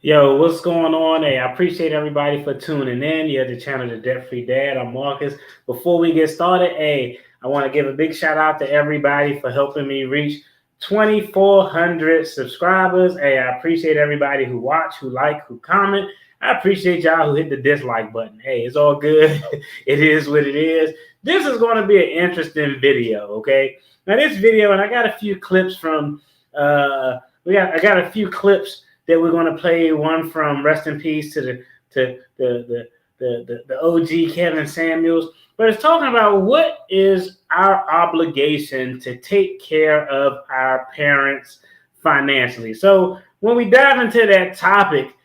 Yo, what's going on? Hey, I appreciate everybody for tuning in. You're the channel, The Debt Free Dad. I'm Marcus. Before we get started, hey, I want to give a big shout out to everybody for helping me reach 2,400 subscribers. Hey, I appreciate everybody who watch, who like, who comment. I appreciate y'all who hit the dislike button. Hey, it's all good. It is what it is. This is going to be an interesting video, okay? Now, this video, and I got a few clips from, I got a few clips that we're going to play. One from rest in peace to the OG Kevin Samuels, but it's talking about what is our obligation to take care of our parents financially. So when we dive into that topic,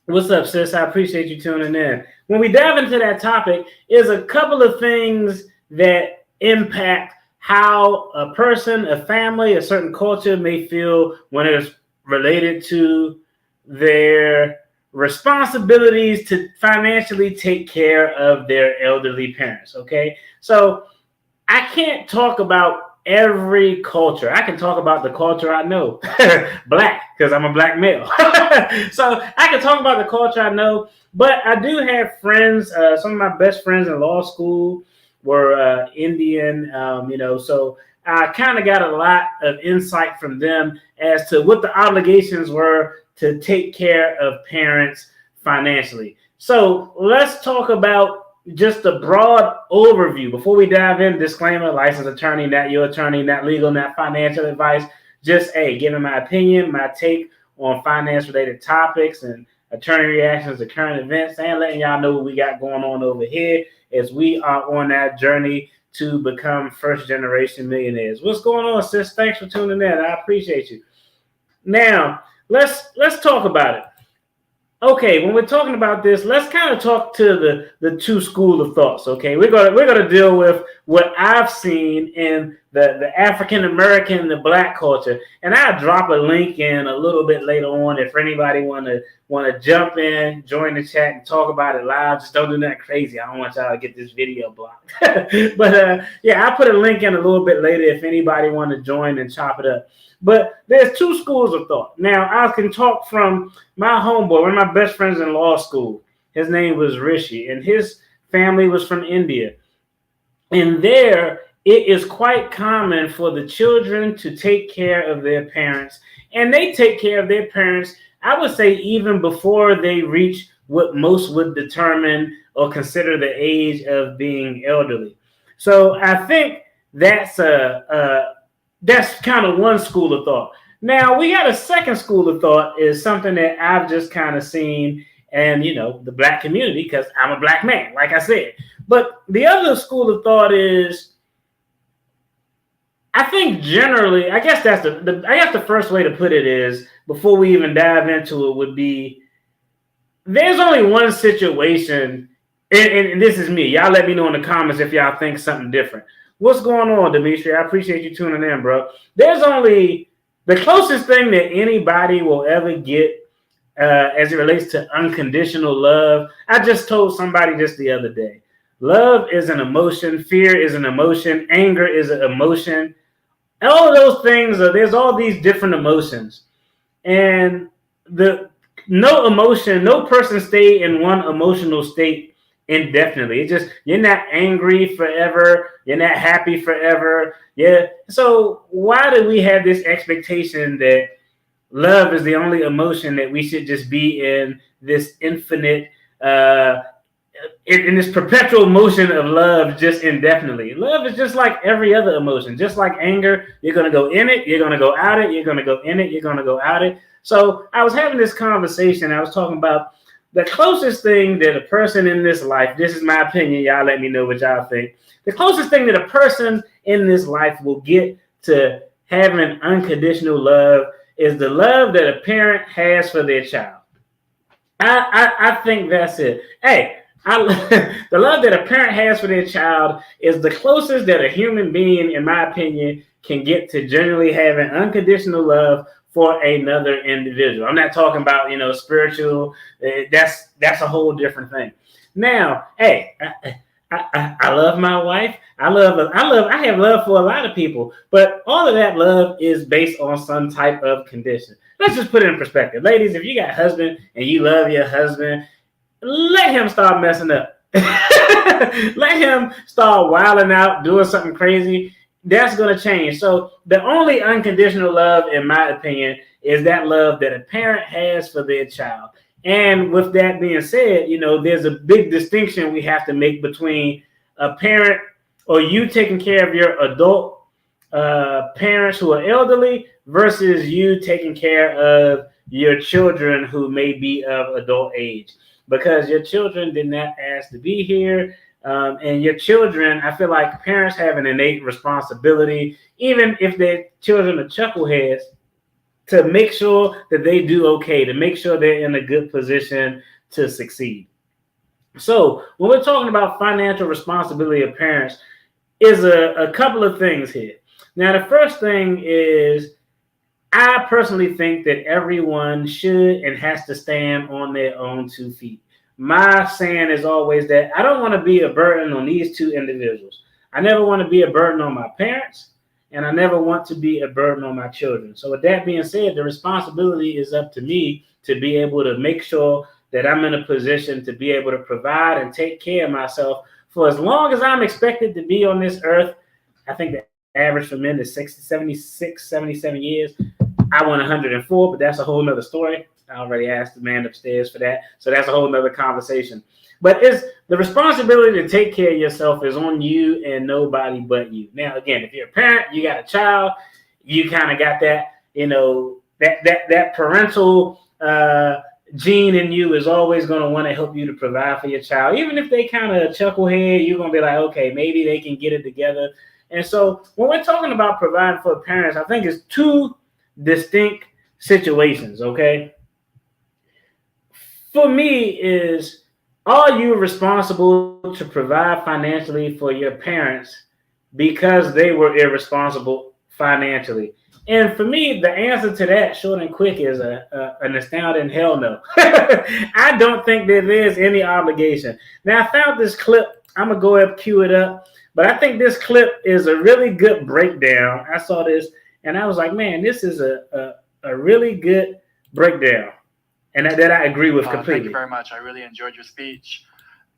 what's up, sis? I appreciate you tuning in. When we dive into that topic, is a couple of things that impact how a person, a family, a certain culture may feel when it's related to their responsibilities to financially take care of their elderly parents. Okay, so I can't talk about every culture. I can talk about the culture I know, black, because I'm a black male. So I can talk about the culture I know, but I do have friends. Some of my best friends in law school were Indian, so I kind of got a lot of insight from them as to what the obligations were to take care of parents financially. So let's talk about just a broad overview before we dive in. Disclaimer: licensed attorney, not your attorney, not legal, not financial advice. Just giving my opinion, my take on finance related topics and attorney reactions to current events, and letting y'all know what we got going on over here as we are on that journey to become first generation millionaires. What's going on, sis? Thanks for tuning in. I appreciate you. Now, let's talk about it. Okay, when we're talking about this, let's kind of talk to the two school of thoughts. Okay, we're gonna deal with what I've seen in the African American, the black culture, and I'll drop a link in a little bit later on if anybody wanna jump in, join the chat, and talk about it live. Just don't do nothing crazy. I don't want y'all to get this video blocked. But yeah, I'll put a link in a little bit later if anybody want to join and chop it up. But there's two schools of thought. Now, I can talk from my homeboy, one of my best friends in law school. His name was Rishi, and his family was from India. And there, it is quite common for the children to take care of their parents. And they take care of their parents, I would say, even before they reach what most would determine or consider the age of being elderly. So I think that's kind of one school of thought. Now we got a second school of thought, is something that I've just kind of seen and the black community, because I'm a black man, like I said. But the other school of thought is, I think generally, I guess that's the first way to put it is, before we even dive into it, would be there's only one situation, and this is me. Y'all let me know in the comments if y'all think something different. What's going on, Dimitri? I appreciate you tuning in, bro. There's only the closest thing that anybody will ever get as it relates to unconditional love. I just told somebody just the other day, love is an emotion, fear is an emotion, anger is an emotion. All of those things there's all these different emotions, and no person stay in one emotional state indefinitely. It's just, you're not angry forever, you're not happy forever. Yeah. So why do we have this expectation that love is the only emotion that we should just be in this infinite in this perpetual motion of love just indefinitely? Love is just like every other emotion. Just like anger, you're going to go in it, you're going to go out it, you're going to go in it, you're going to go out it. So I was having this conversation, I was talking about the closest thing that a person in this life, this is my opinion, y'all let me know what y'all think. The closest thing that a person in this life will get to having unconditional love is the love that a parent has for their child. I think that's it. Hey, the love that a parent has for their child is the closest that a human being, in my opinion, can get to genuinely having unconditional love for another individual. I'm not talking about, spiritual. That's a whole different thing. Now, hey, I love my wife. I have love for a lot of people, but all of that love is based on some type of condition. Let's just put it in perspective. Ladies, if you got a husband and you love your husband, let him start messing up. Let him start wilding out, doing something crazy. That's going to change. So the only unconditional love, in my opinion, is that love that a parent has for their child. And with that being said, there's a big distinction we have to make between a parent or you taking care of your adult parents who are elderly versus you taking care of your children who may be of adult age. Because your children did not ask to be here. And your children, I feel like parents have an innate responsibility, even if their children are chuckleheads, to make sure that they do okay, to make sure they're in a good position to succeed. So when we're talking about financial responsibility of parents, is a couple of things here. Now, the first thing is I personally think that everyone should and has to stand on their own 2 feet. My saying is always that I don't want to be a burden on these 2 individuals. I never want to be a burden on my parents, and I never want to be a burden on my children. So with that being said, the responsibility is up to me to be able to make sure that I'm in a position to be able to provide and take care of myself for as long as I'm expected to be on this earth. I think the average for men is 60, 76, 77 years. I want 104, but that's a whole nother story. I already asked the man upstairs for that. So that's a whole nother conversation. But it's the responsibility to take care of yourself is on you and nobody but you. Now, again, if you're a parent, you got a child, you kind of got that, that parental gene in you is always going to want to help you to provide for your child. Even if they kind of chucklehead, you're going to be like, okay, maybe they can get it together. And so when we're talking about providing for parents, I think it's 2 distinct situations, okay? For me is, are you responsible to provide financially for your parents because they were irresponsible financially? And for me, the answer to that, short and quick, is an astounding hell no. I don't think that there's any obligation. Now, I found this clip. I'm going to go up, cue it up. But I think this clip is a really good breakdown. I saw this, and I was like, man, this is a really good breakdown. And that I agree with completely. Thank you very much. I really enjoyed your speech.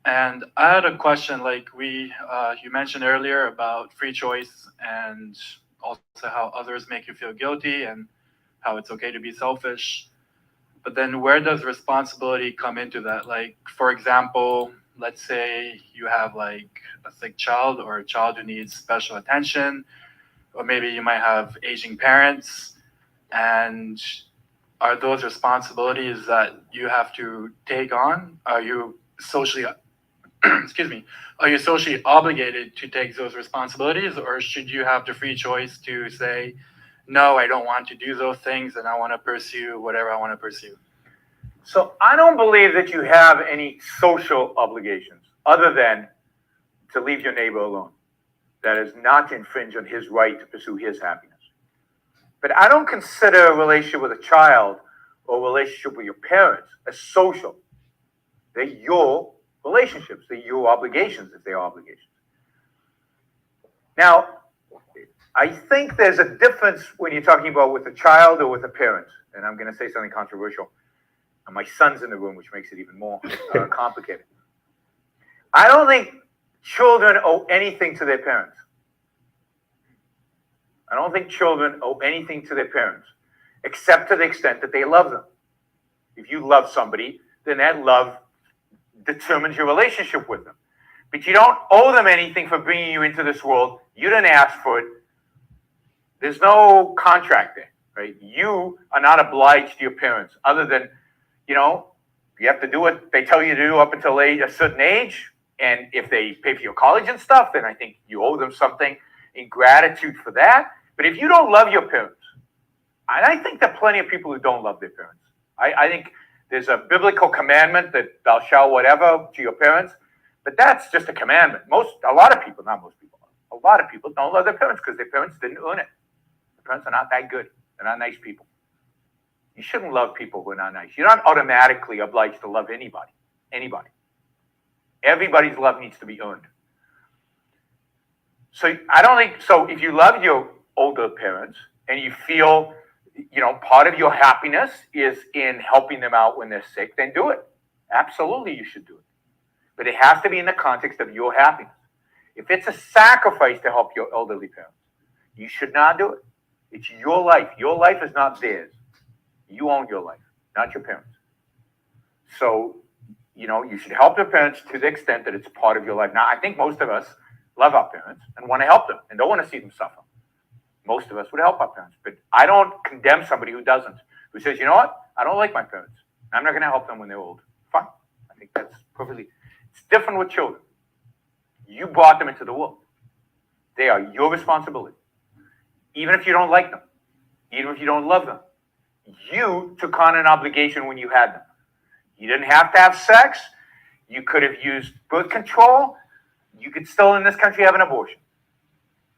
And I had a question, like you mentioned earlier about free choice and also how others make you feel guilty and how it's okay to be selfish. But then where does responsibility come into that? Like, for example, let's say you have like a sick child or a child who needs special attention, or maybe you might have aging parents, and are those responsibilities that you have to take on? Are you socially are you socially obligated to take those responsibilities, or should you have the free choice to say, no, I don't want to do those things and I want to pursue whatever I want to pursue? So I don't believe that you have any social obligations other than to leave your neighbor alone. That is not to infringe on his right to pursue his happiness. But I don't consider a relationship with a child or a relationship with your parents as social. They're your relationships. They're your obligations if they are obligations. Now, I think there's a difference when you're talking about with a child or with a parent. And I'm going to say something controversial. And my son's in the room, which makes it even more complicated. I don't think children owe anything to their parents. I don't think children owe anything to their parents, except to the extent that they love them. If you love somebody, then that love determines your relationship with them. But you don't owe them anything for bringing you into this world. You didn't ask for it. There's no contract there, right? You are not obliged to your parents, other than, you have to do what they tell you to do up until a certain age. And if they pay for your college and stuff, then I think you owe them something in gratitude for that. But if you don't love your parents, and I think there are plenty of people who don't love their parents. I think there's a biblical commandment that thou shalt whatever to your parents, but that's just a commandment. A lot of people don't love their parents because their parents didn't earn it. Their parents are not that good. They're not nice people. You shouldn't love people who are not nice. You're not automatically obliged to love anybody. Everybody's love needs to be earned. So I don't think so. If you love your older parents and you feel, part of your happiness is in helping them out when they're sick, then do it. Absolutely, you should do it. But it has to be in the context of your happiness. If it's a sacrifice to help your elderly parents, you should not do it. It's your life. Your life is not theirs. You own your life, not your parents. So, you should help your parents to the extent that it's part of your life. Now, I think most of us love our parents and want to help them and don't want to see them suffer. Most of us would help our parents. But I don't condemn somebody who doesn't, who says, you know what? I don't like my parents. I'm not going to help them when they're old. Fine. I think that's perfectly. It's different with children. You brought them into the world. They are your responsibility. Even if you don't like them, even if you don't love them, you took on an obligation when you had them. You didn't have to have sex. You could have used birth control. You could still in this country have an abortion.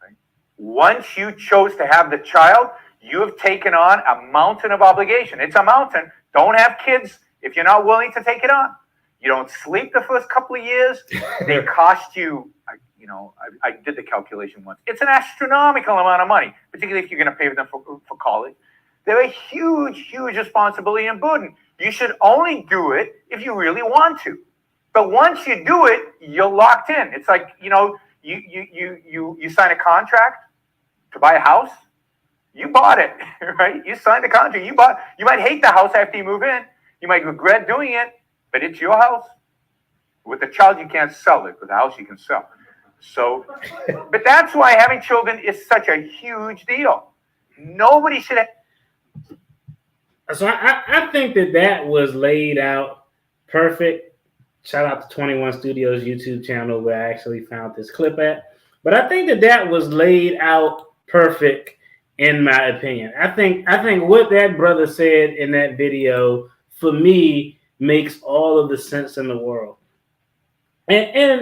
Right? Once you chose to have the child, you have taken on a mountain of obligation. It's a mountain. Don't have kids if you're not willing to take it on. You don't sleep the first couple of years. They cost you, I did the calculation once. It's an astronomical amount of money, particularly if you're going to pay them for college. They're a huge, huge responsibility and burden. You should only do it if you really want to. But once you do it, you're locked in. It's like, you sign a contract to buy a house. You bought it, right? You signed the contract. You might hate the house after you move in. You might regret doing it, but it's your house. With a child, you can't sell it. With a house, you can sell. So, but that's why having children is such a huge deal. Nobody should have. So I think that was laid out perfect. Shout out to 21 Studios YouTube channel where I actually found this clip at. But I think that was laid out perfect in my opinion. I think what that brother said in that video for me makes all of the sense in the world. And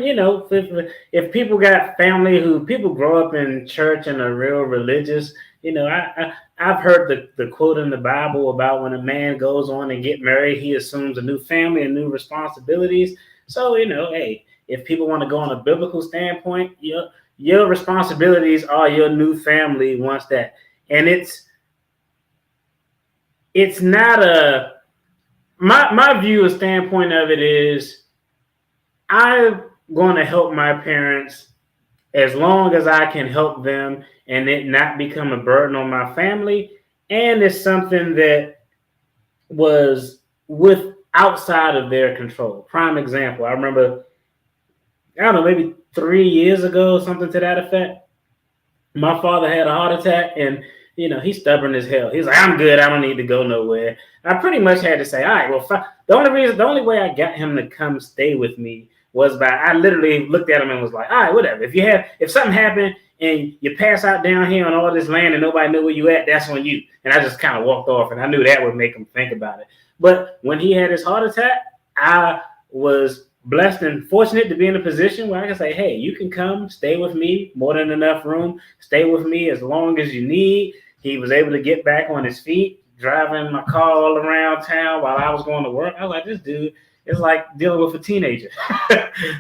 if people got family who people grow up in church and are real religious, I've heard the quote in the Bible about when a man goes on and get married, he assumes a new family and new responsibilities. So, hey, if people want to go on a biblical standpoint, your responsibilities are your new family once that. And it's not my view or standpoint of it is I'm going to help my parents as long as I can help them and it not become a burden on my family. And it's something that was outside of their control. Prime example, I remember, maybe 3 years ago, something to that effect. My father had a heart attack and, he's stubborn as hell. He's like, I'm good. I don't need to go nowhere. I pretty much had to say, all right, well, the only way I got him to come stay with me was I literally looked at him and was like, all right, whatever. If something happened and you pass out down here on all this land and nobody knew where you at, that's on you. And I just kind of walked off and I knew that would make him think about it. But when he had his heart attack, I was blessed and fortunate to be in a position where I can say, hey, you can come stay with me, more than enough room, stay with me as long as you need. He was able to get back on his feet, driving my car all around town while I was going to work. I was like, this dude is like dealing with a teenager.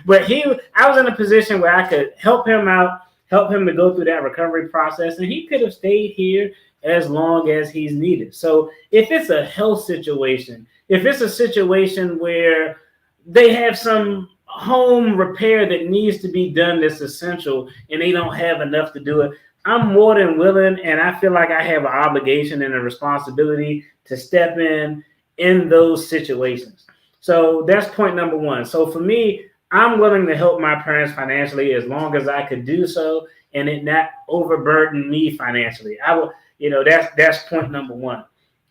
But I was in a position where I could help him out, help him to go through that recovery process, and he could have stayed here as long as he's needed. So if it's a health situation, if it's a situation where they have some home repair that needs to be done that's essential and they don't have enough to do it, I'm more than willing, and I feel like I have an obligation and a responsibility to step in those situations. So that's point number one. So for me, I'm willing to help my parents financially as long as I could do so and it not overburden me financially. I will, that's point number one.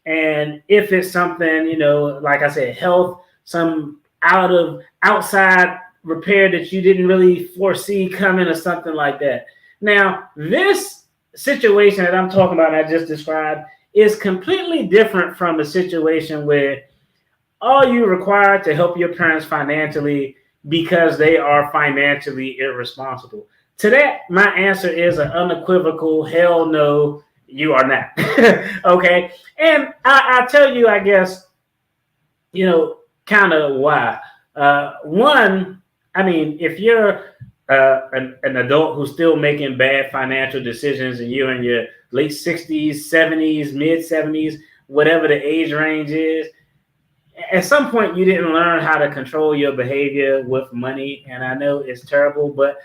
And if it's something, like I said, health, some outside repair that you didn't really foresee coming or something like that. Now, this situation that I'm talking about, I just described, is completely different from a situation where all you required to help your parents financially because they are financially irresponsible. To that, my answer is an unequivocal hell no, you are not. Okay. And I'll tell you, I guess, kind of why. One, I mean, if you're an adult who's still making bad financial decisions, and you're in your late 60s, 70s, mid 70s, whatever the age range is, at some point you didn't learn how to control your behavior with money. And I know it's terrible, but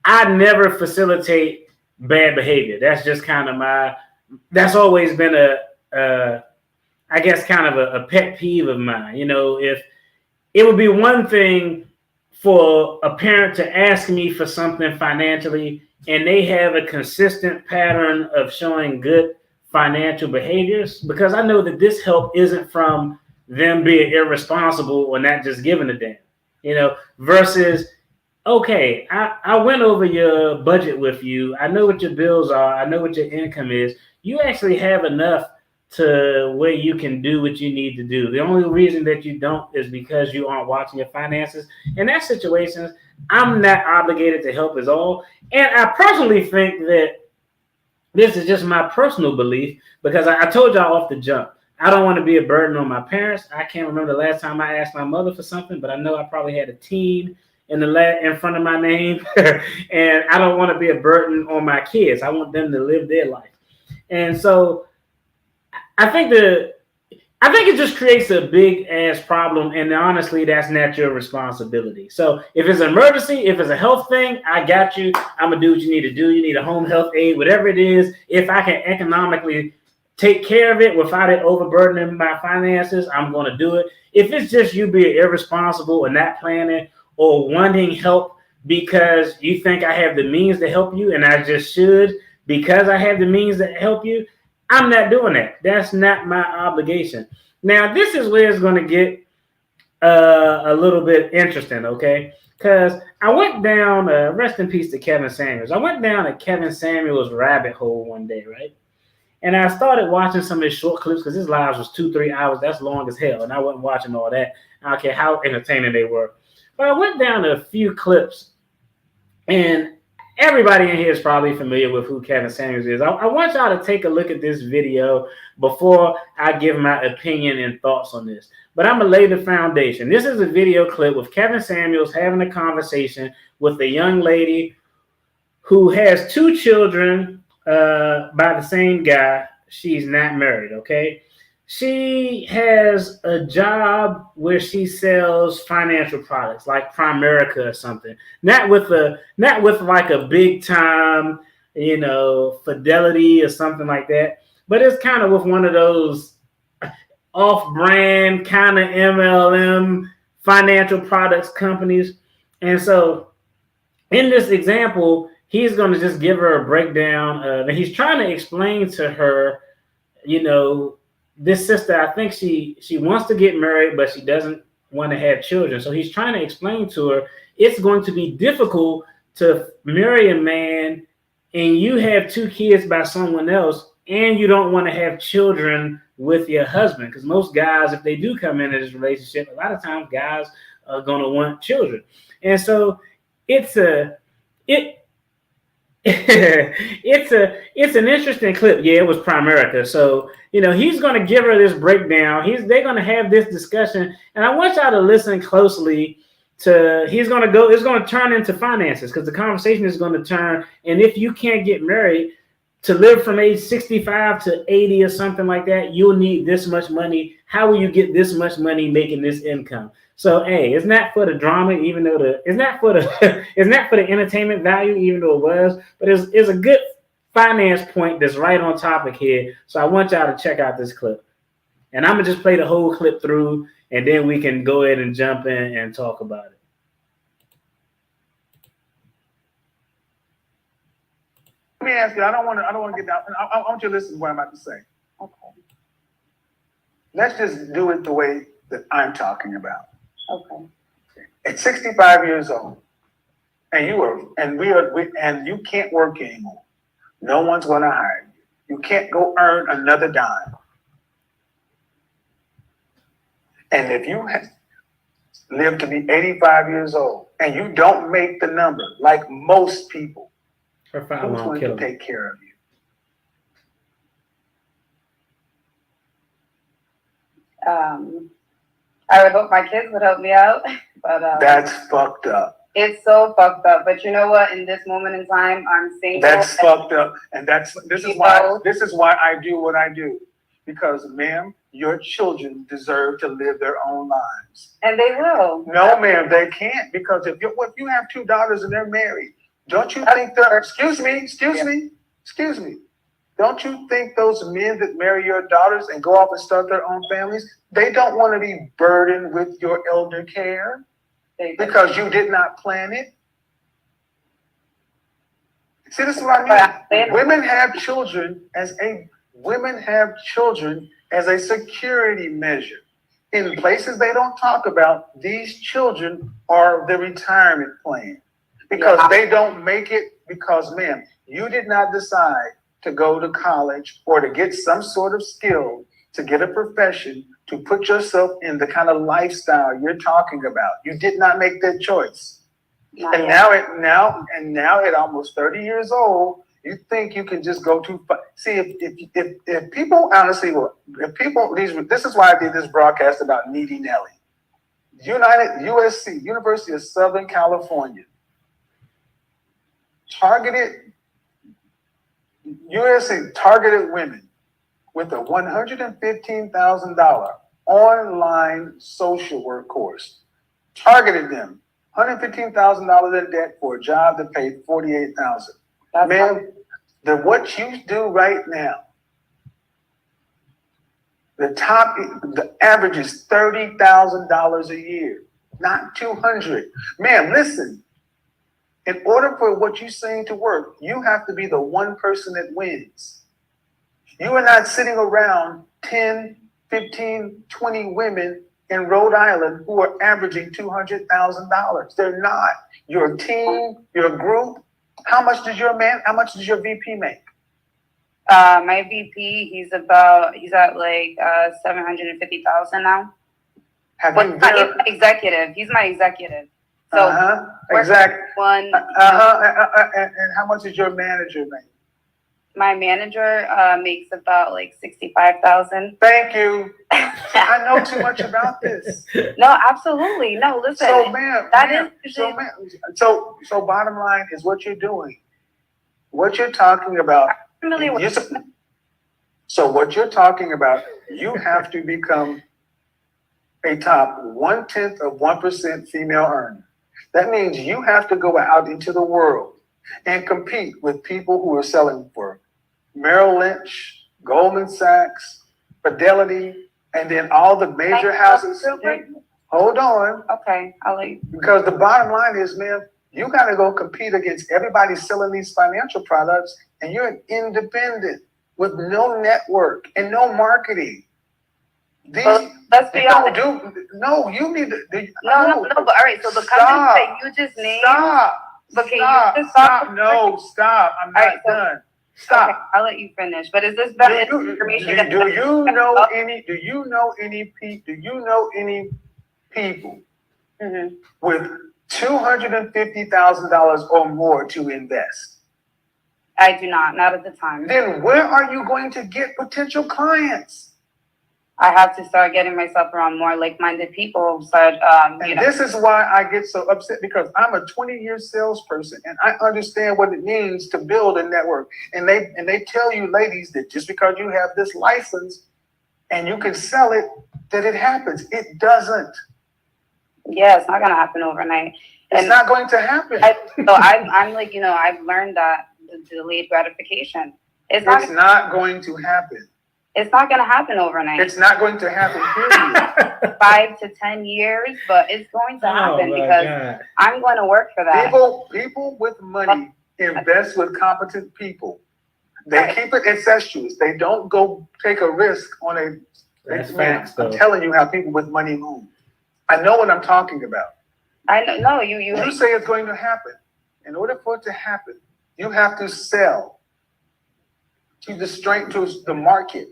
I never facilitate bad behavior. That's just kind of that's always been I guess kind of a pet peeve of mine. If it would be one thing for a parent to ask me for something financially and they have a consistent pattern of showing good financial behaviors, because I know that this help isn't from them being irresponsible or not just giving a damn, versus, okay, I went over your budget with you. I know what your bills are. I know what your income is. You actually have enough to where you can do what you need to do. The only reason that you don't is because you aren't watching your finances. In that situation, I'm not obligated to help at all. And I personally think that this is just my personal belief, because I told y'all off the jump, I don't want to be a burden on my parents. I can't remember the last time I asked my mother for something, but I know I probably had a teen in front of my name. And I don't want to be a burden on my kids. I want them to live their life. And so I think it just creates a big ass problem, and honestly, that's not your responsibility. So if it's an emergency, if it's a health thing, I got you. I'm gonna do what you need to do. You need a home health aid, whatever it is. If I can economically take care of it without it overburdening my finances, I'm gonna do it. If it's just you being irresponsible and not planning or wanting help because you think I have the means to help you and I just should because I have the means to help you, I'm not doing that. That's not my obligation. Now, this is where it's going to get a little bit interesting, okay? Because I went down, rest in peace to Kevin Samuels. I went down a Kevin Samuels rabbit hole one day, right? And I started watching some of his short clips because his lives was 2-3 hours. That's long as hell. And I wasn't watching all that. I don't care how entertaining they were. But I went down to a few clips, and everybody in here is probably familiar with who Kevin Samuels is. I want y'all to take a look at this video before I give my opinion and thoughts on this. But I'm going to lay the foundation. This is a video clip with Kevin Samuels having a conversation with a young lady who has 2 children by the same guy. She's not married, okay? She has a job where she sells financial products like Primerica or something. Not with like a big time, Fidelity or something like that. But it's kind of with one of those off-brand kind of MLM financial products companies. And so in this example, he's going to just give her a breakdown. And he's trying to explain to her, this sister, I think she wants to get married, but she doesn't want to have children. So he's trying to explain to her it's going to be difficult to marry a man and you have 2 kids by someone else and you don't want to have children with your husband. Because most guys, if they do come into this relationship, a lot of times guys are going to want children. And so it's an interesting clip. Yeah, it was Primerica. So, he's going to give her this breakdown. They're going to have this discussion. And I want y'all to listen closely to, it's going to turn into finances, because the conversation is going to turn. And if you can't get married, to live from age 65 to 80 or something like that, you'll need this much money. How will you get this much money making this income? So, hey, it's not for the drama, even though it's not for the entertainment value, even though it was, but it's a good finance point that's right on topic here. So I want y'all to check out this clip. And I'm going to just play the whole clip through, and then we can go ahead and jump in and talk about it. Let me ask you, I don't want to get down. I want you to listen to what I'm about to say. Okay. Let's just do it the way that I'm talking about. Okay. At 65 years old, and you can't work anymore. No one's going to hire you. You can't go earn another dime. And if you live to be 85 years old and you don't make the number like most people, who's going to take care of you? I would hope my kids would help me out, but that's fucked up. It's so fucked up. But you know what? In this moment in time, I'm single. That's fucked up, and this is why I do what I do, because, ma'am, your children deserve to live their own lives. And they will. No, ma'am, they can't, because if you have two daughters and they're married, don't you think they're, excuse me, don't you think those men that marry your daughters and go off and start their own families, they don't want to be burdened with your elder care because you did not plan it? See, this is what I mean. Women have children as a security measure. In places they don't talk about, these children are the retirement plan. Because they don't make it, because, ma'am, you did not decide to go to college or to get some sort of skill, to get a profession, to put yourself in the kind of lifestyle you're talking about. You did not make that choice. And now at almost 30 years old, you think you can just go too far. See, if people honestly, this is why I did this broadcast about Needy Nelly. USC, University of Southern California, USC targeted women with a $115,000 online social work course. Targeted them, $115,000 in debt for a job that paid $48,000. Ma'am, what you do right now, the average is $30,000 a year, not $200,000. Ma'am, listen. In order for what you're saying to work, you have to be the one person that wins. You are not sitting around 10, 15, 20 women in Rhode Island who are averaging $200,000. They're not. Your team, your group. How much does your VP make? My VP, he's at like 750,000 now. He's my executive. He's my executive. So exactly. And how much does your manager make? My manager makes about like 65,000. Thank you. I know too much about this. No, absolutely. No, listen. So, ma'am, so bottom line is what you're doing. What you're talking about. So what you're talking about, you have to become a top 0.1% female earner. That means you have to go out into the world and compete with people who are selling for Merrill Lynch, Goldman Sachs, Fidelity, and then all the major houses. Hold on. Okay, I'll let you. Because the bottom line is, ma'am, you got to go compete against everybody selling these financial products, and you're an independent with no network and no marketing. Let's be honest. You need to. No, but all right. So the company that you just named. Stop. No, stop. I'm not done. Stop. Okay, I'll let you finish. But is this better information? Do you know any people with $250,000 or more to invest? I do not at the time. Then where are you going to get potential clients? I have to start getting myself around more like-minded people. This is why I get so upset, because I'm a 20-year salesperson and I understand what it means to build a network. And they tell you, ladies, that just because you have this license and you can sell it, that it happens. It doesn't. Yeah, it's not gonna happen overnight. It's not going to happen. I'm like, I've learned that the delayed gratification. It's not going to happen. It's not going to happen overnight. It's not going to happen, period. 5 to 10 years, but it's going to happen because I'm going to work for that. People with money invest with competent people. They keep it incestuous. They don't go take a risk on a. That's facts, though. I'm telling you how people with money move. I know what I'm talking about. I know. No, you say it's going to happen. In order for it to happen, you have to sell to the market.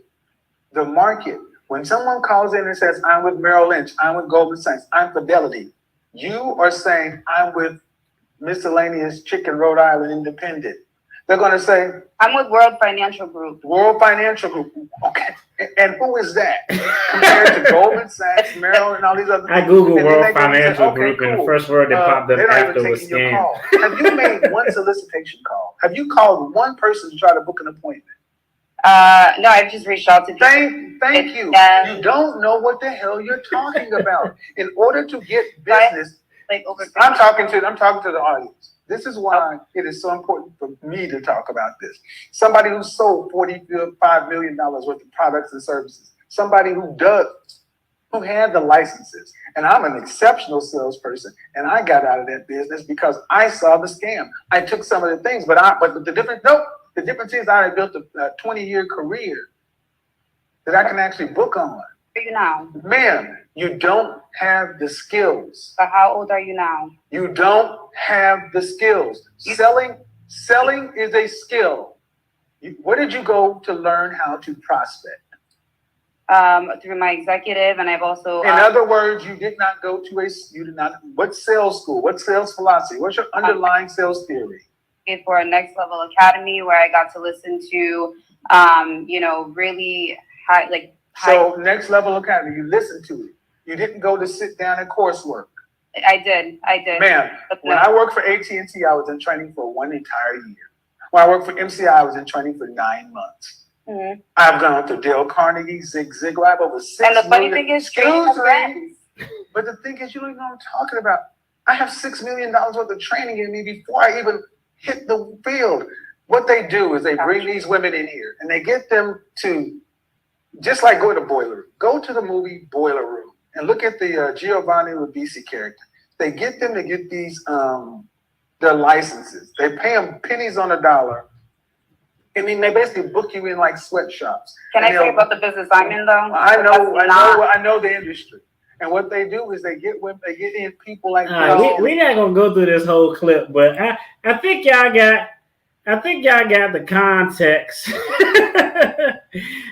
The market. When someone calls in and says, I'm with Merrill Lynch, I'm with Goldman Sachs, I'm Fidelity, you are saying, I'm with Miscellaneous Chicken Rhode Island Independent. They're going to say, I'm with World Financial Group. World Financial Group. Okay. And who is that? Compared to Goldman Goldman Sachs, Merrill, and all these other I things. Googled And then World they go and say, Financial okay, Group, and the cool. first word that popped up They're not after even was taking your scam. call. Have you made one solicitation call? Have you called one person to try to book an appointment? No, I've just reached out to people. Thank you. Yeah. You don't know what the hell you're talking about. In order to get business, Like over I'm talking to the audience. This is why it is so important for me to talk about this. Somebody who sold $45 million worth of products and services. Somebody who had the licenses. And I'm an exceptional salesperson. And I got out of that business because I saw the scam. I took some of the things, but the difference is I had built a 20-year career that I can actually book on. Are you now? Ma'am, you don't have the skills. So how old are you now? You don't have the skills. Selling is a skill. Where did you go to learn how to prospect? Through my executive, and I've also. In other words, you did not go to what sales school? What sales philosophy? What's your underlying sales theory? For a next level academy where I got to listen to, really high, So next level academy, you listened to it. You didn't go to sit down and coursework. I did. Ma'am, when I worked for AT&T, I was in training for 1 entire year. When I worked for MCI, I was in training for 9 months. Mm-hmm. I've gone to Dale Carnegie, Zig Ziglar. I have over 6 million. And the funny thing is, Excuse me. But the thing is, you don't even know what I'm talking about. I have $6 million worth of training in me before I even hit the field. What they do is they bring these women in here and they get them to, just like go to Boiler Room. Go to the movie Boiler Room and look at the Giovanni Ribisi character. They get them to get these their licenses. They pay them pennies on a dollar. I mean, they basically book you in like sweatshops. Can I say about the business I'm in though? I know the industry. And what they do is they get in people like we're not gonna go through this whole clip, but I think y'all got the context.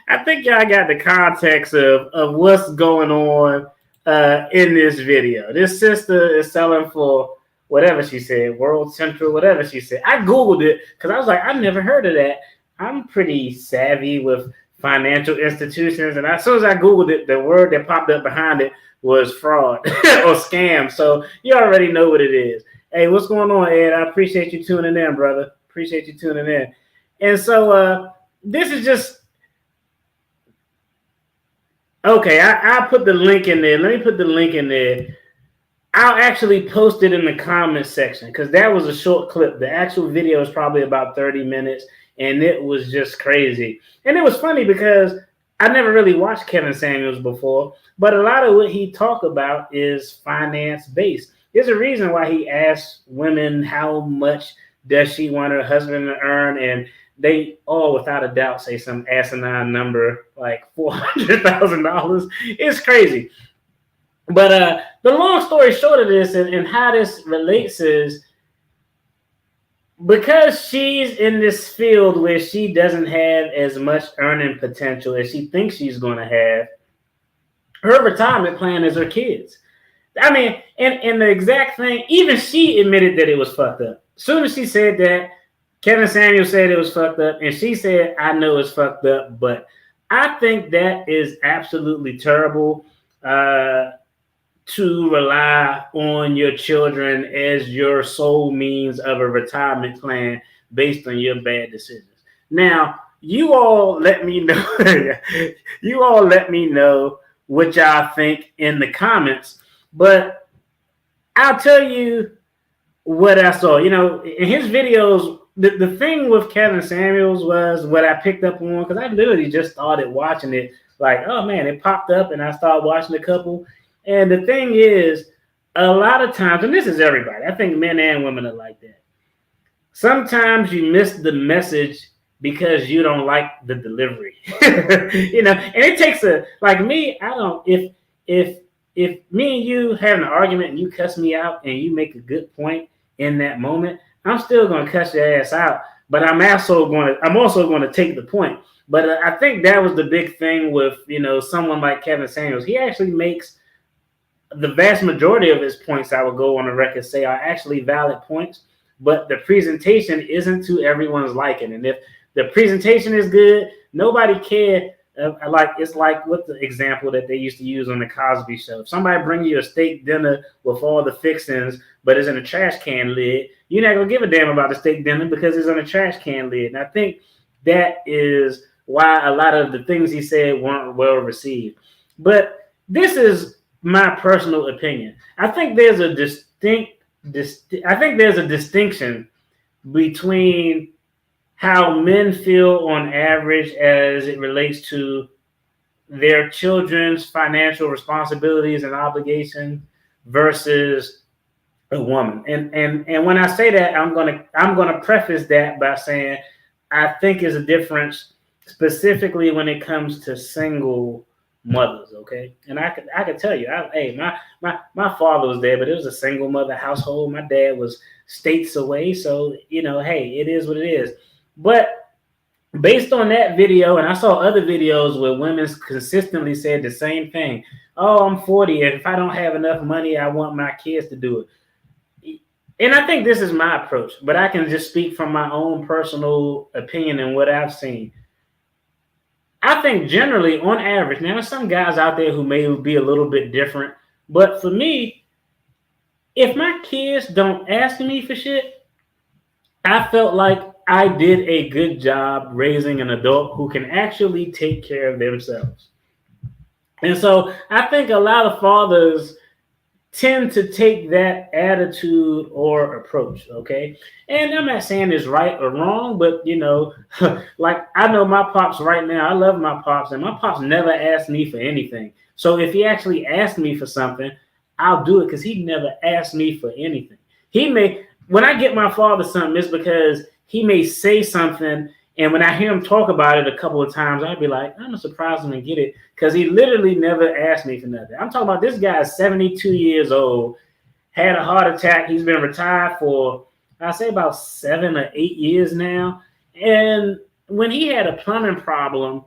I think y'all got the context of what's going on in this video. This sister is selling for whatever she said, World Central, whatever she said. I Googled it because I was like, I've never heard of that. I'm pretty savvy with financial institutions, and as soon as I Googled it, the word that popped up behind it was fraud or scam. So you already know what it is. Hey, what's going on, Ed? I appreciate you tuning in, brother. Appreciate you tuning in. And so this is just okay. I put the link in there. Let me put the link in there. I'll actually post it in the comment section because that was a short clip. The actual video is probably about 30 minutes, and it was just crazy. And it was funny because I never really watched Kevin Samuels before, but a lot of what he talked about is finance-based. There's a reason why he asks women how much does she want her husband to earn, and they all, without a doubt, say some asinine number like $400,000. It's crazy. But the long story short of this and how this relates is because she's in this field where she doesn't have as much earning potential as she thinks she's going to have, her retirement plan is her kids. I mean, and the exact thing, even she admitted that it was fucked up. As soon as she said that, Kevin Samuels said it was fucked up, and she said, I know it's fucked up, but I think that is absolutely terrible. To rely on your children as your sole means of a retirement plan based on your bad decisions. Now, you all let me know. You all let me know what y'all think in the comments. But I'll tell you what I saw. You know, in his videos, the thing with Kevin Samuels was what I picked up on because I literally just started watching it. Like, oh man, it popped up, and I started watching a couple. And the thing is, a lot of times, and this is everybody, I think men and women are like that. Sometimes you miss the message because you don't like the delivery. You know, and it takes like me, I don't, if me and you have an argument and you cuss me out and you make a good point in that moment, I'm still going to cuss your ass out, but I'm also going to take the point. But I think that was the big thing with, you know, someone like Kevin Samuels. He actually makes the vast majority of his points, I would go on the record say, are actually valid points, but the presentation isn't to everyone's liking. And if the presentation is good, nobody cares It's like what the example that they used to use on the Cosby Show. If somebody bring you a steak dinner with all the fixings, but it's in a trash can lid, you're not gonna give a damn about the steak dinner because it's in a trash can lid. And I think that is why a lot of the things he said weren't well received. But this is my personal opinion. I think there's a distinction between how men feel on average as it relates to their children's financial responsibilities and obligations versus a woman. And when I say that, I'm gonna preface that by saying I think is a difference specifically when it comes to single mothers. Okay, and I could tell you, my father was there, but it was a single mother household. My dad was states away, so hey, it is what it is. But based on that video, and I saw other videos where women consistently said the same thing. Oh, I'm 40, and if I don't have enough money, I want my kids to do it. And I think this is my approach, but I can just speak from my own personal opinion and what I've seen. I think generally, on average, now there's some guys out there who may be a little bit different, but for me, if my kids don't ask me for shit, I felt like I did a good job raising an adult who can actually take care of themselves. And so I think a lot of fathers tend to take that attitude or approach, okay? And I'm not saying it's right or wrong, but like I know my pops right now. I love my pops, and my pops never asked me for anything. So if he actually asked me for something, I'll do it because he never asked me for anything. When I get my father something, it's because he may say something, and when I hear him talk about it a couple of times, I'd be like, I'm surprised him to get it, because he literally never asked me for nothing. I'm talking about this guy is 72 years old, had a heart attack. He's been retired for, I say, about 7 or 8 years now. And when he had a plumbing problem,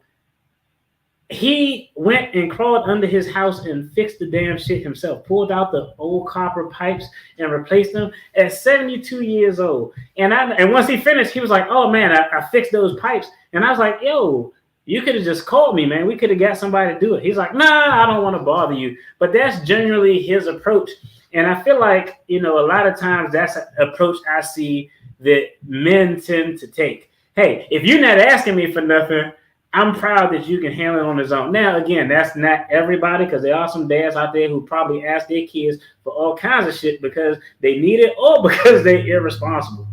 he went and crawled under his house and fixed the damn shit himself, pulled out the old copper pipes and replaced them at 72 years old. And once he finished, he was like, oh man, I fixed those pipes. And I was like, yo, you could have just called me, man. We could have got somebody to do it. He's like, nah, I don't want to bother you. But that's generally his approach. And I feel like, a lot of times that's an approach I see that men tend to take. Hey, if you're not asking me for nothing, I'm proud that you can handle it on his own. Now, again, that's not everybody, because there are some dads out there who probably ask their kids for all kinds of shit because they need it or because they're irresponsible.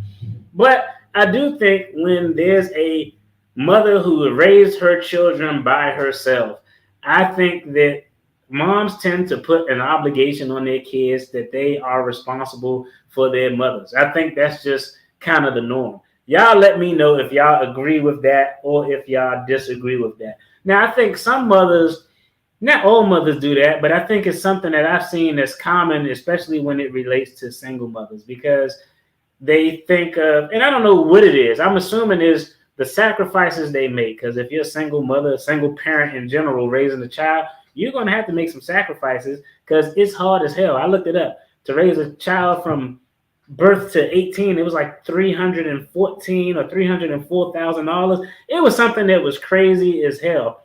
But I do think when there's a mother who raised her children by herself, I think that moms tend to put an obligation on their kids that they are responsible for their mothers. I think that's just kind of the norm. Y'all let me know if y'all agree with that or if y'all disagree with that. Now, I think some mothers, not all mothers do that, but I think it's something that I've seen that's common, especially when it relates to single mothers, because they think of, and I don't know what it is. I'm assuming is the sacrifices they make, because if you're a single mother, a single parent in general, raising a child, you're going to have to make some sacrifices because it's hard as hell. I looked it up. To raise a child from birth to 18, it was like $314,000 or $304,000. It was something that was crazy as hell.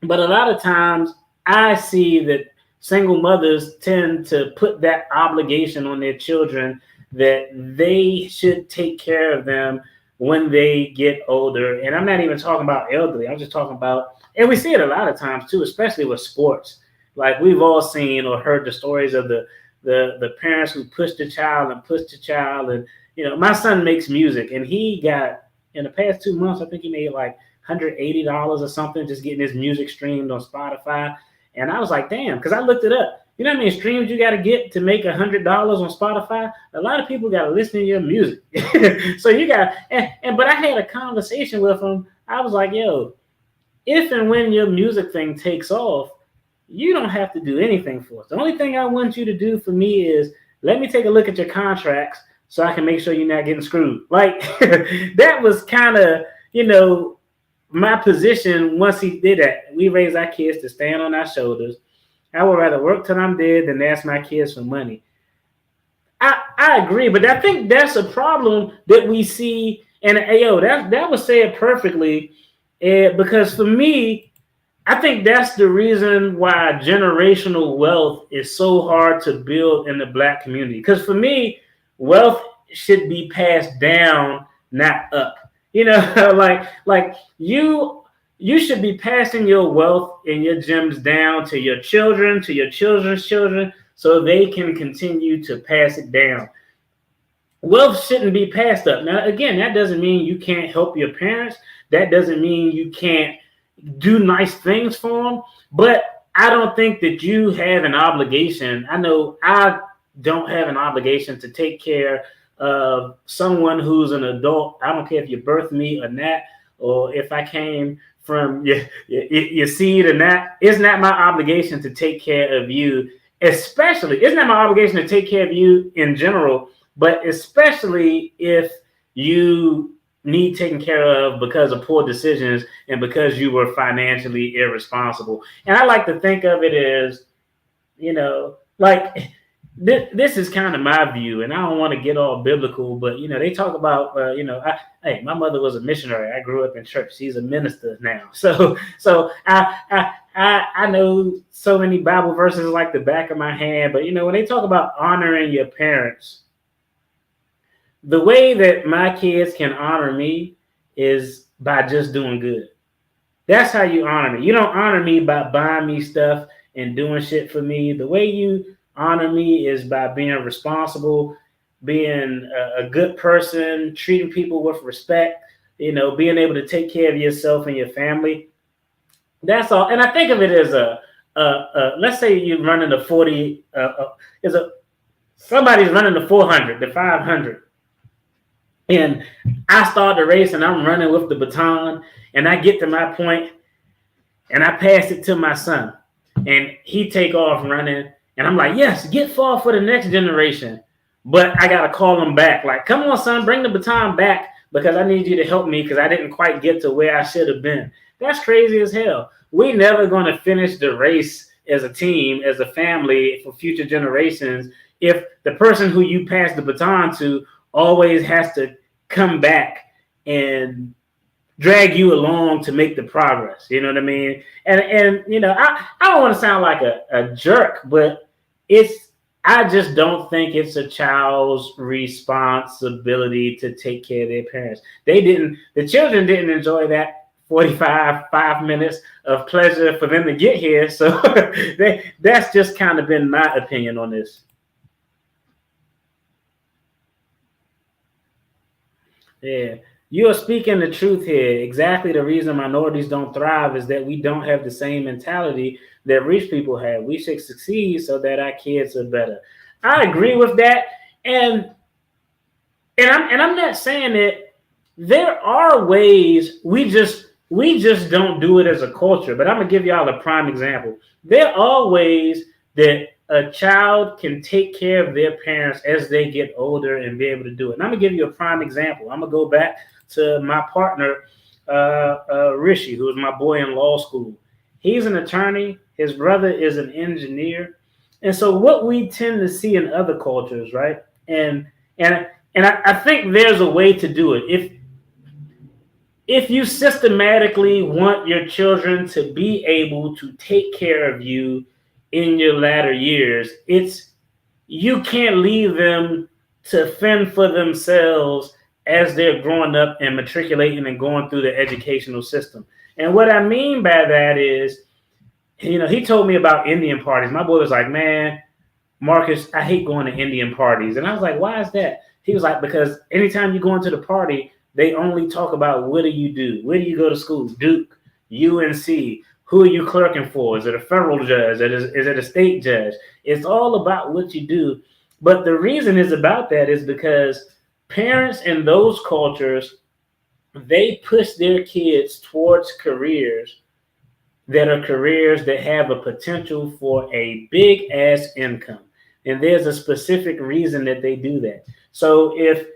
But a lot of times I see that single mothers tend to put that obligation on their children that they should take care of them when they get older. And I'm not even talking about elderly. I'm just talking about, and we see it a lot of times too, especially with sports. Like we've all seen or heard the stories of the parents who pushed the child. And, my son makes music, and he got, in the past 2 months, I think he made like $180 or something, just getting his music streamed on Spotify. And I was like, damn, because I looked it up. You know how many streams you got to get to make $100 on Spotify? A lot of people got to listen to your music. So you got, but I had a conversation with him. I was like, yo, if and when your music thing takes off, you don't have to do anything for us. The only thing I want you to do for me is let me take a look at your contracts so I can make sure you're not getting screwed. Like that was kind of, my position once he did that. We raised our kids to stand on our shoulders. I would rather work till I'm dead than ask my kids for money. I agree, but I think that's a problem that we see. And that was said perfectly, because for me, I think that's the reason why generational wealth is so hard to build in the Black community. Because for me, wealth should be passed down, not up. You know, like you should be passing your wealth and your gems down to your children, to your children's children, so they can continue to pass it down. Wealth shouldn't be passed up. Now, again, that doesn't mean you can't help your parents. That doesn't mean you can't do nice things for them. But I don't think that you have an obligation. I know I don't have an obligation to take care of someone who's an adult. I don't care if you birthed me or not, or if I came from your seed or not. It's not my obligation to take care of you, especially. It's not my obligation to take care of you in general, but especially if you need taken care of because of poor decisions and because you were financially irresponsible. And I like to think of it as, you know, like this is kind of my view, and I don't want to get all biblical, but, you know, they talk about, hey, my mother was a missionary. I grew up in church. She's a minister now. So I know so many Bible verses like the back of my hand, but, you know, when they talk about honoring your parents, the way that my kids can honor me is by just doing good. That's how you honor me. You don't honor me by buying me stuff and doing shit for me. The way you honor me is by being responsible, being a good person, treating people with respect, you know, being able to take care of yourself and your family. That's all. And I think of it as let's say you're running the 40, somebody's running the 400, the 500. And I start the race and I'm running with the baton and I get to my point and I pass it to my son and he take off running and I'm like, yes, get far for the next generation. But I got to call him back. Like, come on, son, bring the baton back because I need you to help me because I didn't quite get to where I should have been. That's crazy as hell. We never going to finish the race as a team, as a family for future generations if the person who you pass the baton to always has to come back and drag you along to make the progress. You know what I mean? And you know, I don't want to sound like a jerk, but I just don't think it's a child's responsibility to take care of their parents. The children didn't enjoy that 5 minutes of pleasure for them to get here. So that's just kind of been my opinion on this. Yeah, you are speaking the truth here. Exactly the reason minorities don't thrive is that we don't have the same mentality that rich people have. We should succeed so that our kids are better. I agree with that, and I'm not saying that there are ways we just don't do it as a culture. But I'm gonna give y'all a prime example. There are ways that a child can take care of their parents as they get older and be able to do it. And I'm gonna give you a prime example. I'm gonna go back to my partner, Rishi, who is my boy in law school. He's an attorney. His brother is an engineer. And so what we tend to see in other cultures, right? And I think there's a way to do it. If you systematically want your children to be able to take care of you in your latter years, you can't leave them to fend for themselves as they're growing up and matriculating and going through the educational system. And what I mean by that is, you know, he told me about Indian parties. My boy was like, man, Marcus, I hate going to Indian parties. And I was like, why is that? He was like, because anytime you go into the party, they only talk about what do you do? Where do you go to school? Duke, UNC. Who are you clerking for? Is it a federal judge? Is it a state judge? It's all about what you do. But the reason is about that is because parents in those cultures, they push their kids towards careers that have a potential for a big ass income. And there's a specific reason that they do that. So if,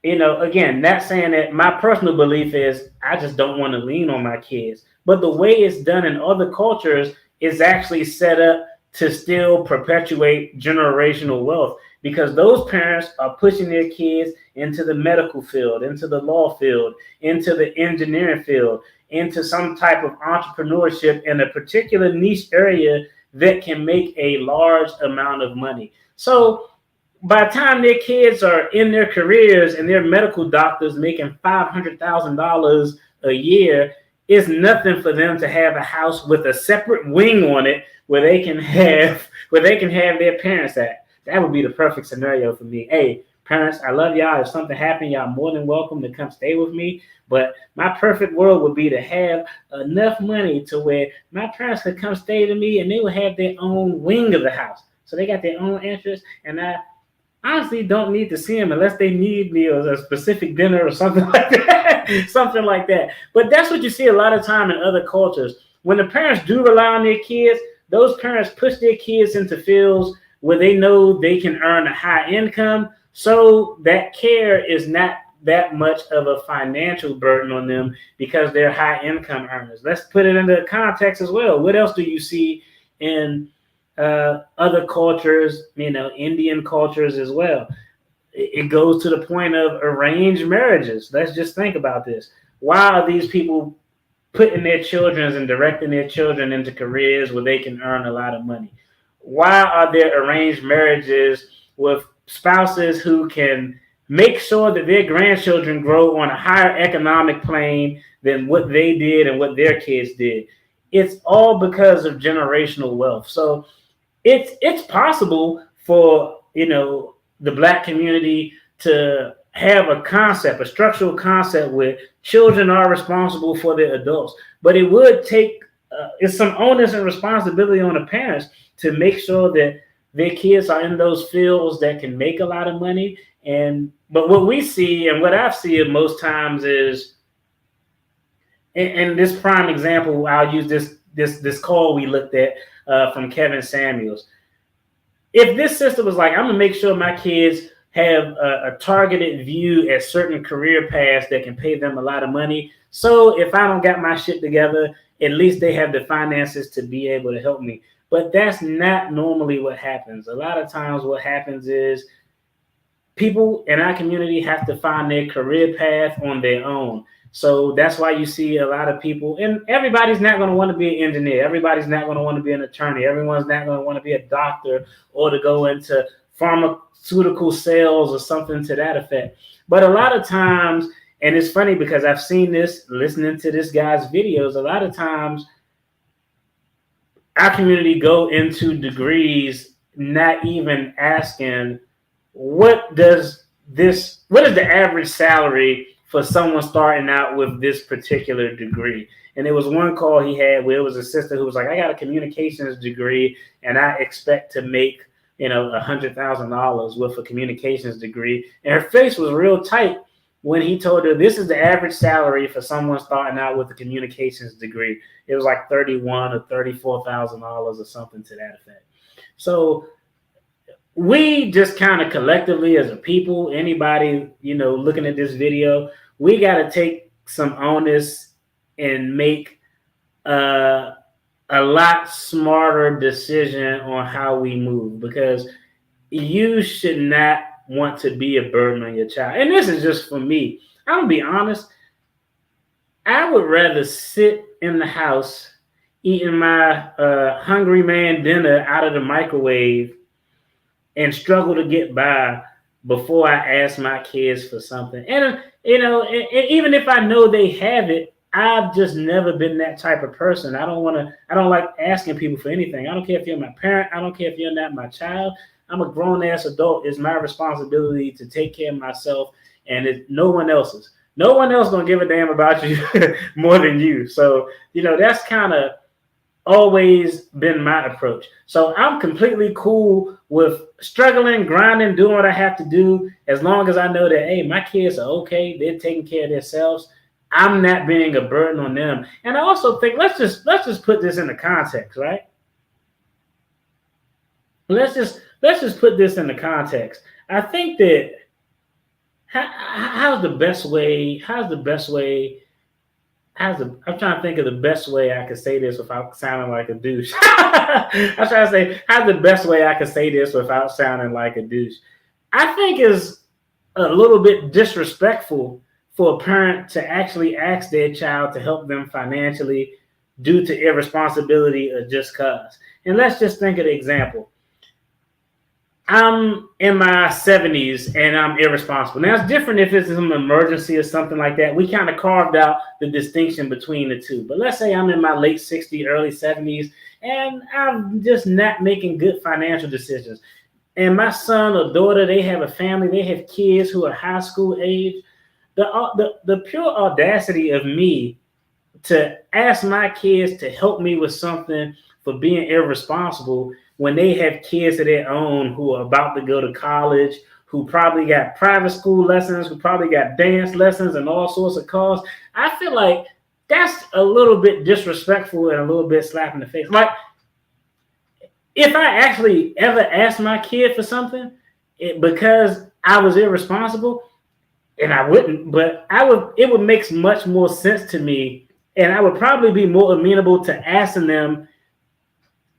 you know, again, not saying that my personal belief is I just don't want to lean on my kids, but the way it's done in other cultures is actually set up to still perpetuate generational wealth because those parents are pushing their kids into the medical field, into the law field, into the engineering field. into some type of entrepreneurship in a particular niche area that can make a large amount of money. So by the time their kids are in their careers and they're medical doctors making $500,000 a year, it's nothing for them to have a house with a separate wing on it where they can have their parents at. That would be the perfect scenario for me. Hey, parents, I love y'all. If something happened, y'all more than welcome to come stay with me. But my perfect world would be to have enough money to where my parents could come stay to me and they would have their own wing of the house. So they got their own interests, and I honestly don't need to see them unless they need me or a specific dinner or something like that. Something like that. But that's what you see a lot of time in other cultures. When the parents do rely on their kids, those parents push their kids into fields where they know they can earn a high income, so that care is not that much of a financial burden on them because they're high income earners. Let's put it into context as well. What else do you see in other cultures, Indian cultures as well? It goes to the point of arranged marriages. Let's just think about this. Why are these people putting their children and directing their children into careers where they can earn a lot of money? Why are there arranged marriages with spouses who can make sure that their grandchildren grow on a higher economic plane than what they did and what their kids did? It's all because of generational wealth. So it's possible for the Black community to have a structural concept where children are responsible for their adults, but it would take it's some onus and responsibility on the parents to make sure that their kids are in those fields that can make a lot of money. But what we see and what I've seen most times is, and this prime example, I'll use this call we looked at from Kevin Samuels. If this sister was like, I'm gonna make sure my kids have a targeted view at certain career paths that can pay them a lot of money, so if I don't got my shit together, at least they have the finances to be able to help me. But that's not normally what happens. A lot of times what happens is people in our community have to find their career path on their own. So that's why you see a lot of people, and everybody's not going to want to be an engineer. Everybody's not going to want to be an attorney. Everyone's not going to want to be a doctor or to go into pharmaceutical sales or something to that effect. But a lot of times, and it's funny because I've seen this listening to this guy's videos, a lot of times our community go into degrees not even asking what is the average salary for someone starting out with this particular degree. And there was one call he had where it was a sister who was like, I got a communications degree and I expect to make $100,000 with a communications degree. And her face was real tight when he told her this is the average salary for someone starting out with a communications degree. It was like $31,000 or $34,000 or something to that effect. So we just kind of collectively as a people, anybody, looking at this video, we got to take some onus and make a lot smarter decision on how we move, because you should not want to be a burden on your child. And this is just for me. I'm gonna be honest. I would rather sit in the house eating my hungry man dinner out of the microwave and struggle to get by before I ask my kids for something. And even if I know they have it, I've just never been that type of person. I don't like asking people for anything. I don't care if you're my parent. I don't care if you're not my child. I'm a grown-ass adult. It's my responsibility to take care of myself, and it's no one else's. No one else gonna give a damn about you more than you. So, that's kind of always been my approach. So I'm completely cool with struggling, grinding, doing what I have to do, as long as I know that, hey, my kids are okay. They're taking care of themselves. I'm not being a burden on them. And I also think let's just put this into context, right? Let's just put this into context. I think that I'm trying to think of the best way I could say this without sounding like a douche. I'm trying to say, how's the best way I could say this without sounding like a douche? I think it's a little bit disrespectful for a parent to actually ask their child to help them financially due to irresponsibility or just cause. And let's just think of the example. I'm in my 70s and I'm irresponsible. Now, it's different if it's an emergency or something like that. We kind of carved out the distinction between the two. But let's say I'm in my late 60s, early 70s, and I'm just not making good financial decisions. And my son or daughter, they have a family, they have kids who are high school age. The pure audacity of me to ask my kids to help me with something for being irresponsible when they have kids of their own who are about to go to college, who probably got private school lessons, who probably got dance lessons and all sorts of costs. I feel like that's a little bit disrespectful and a little bit slap in the face. Like, if I actually ever asked my kid for something because I was irresponsible, and I wouldn't, but it would make much more sense to me, and I would probably be more amenable to asking them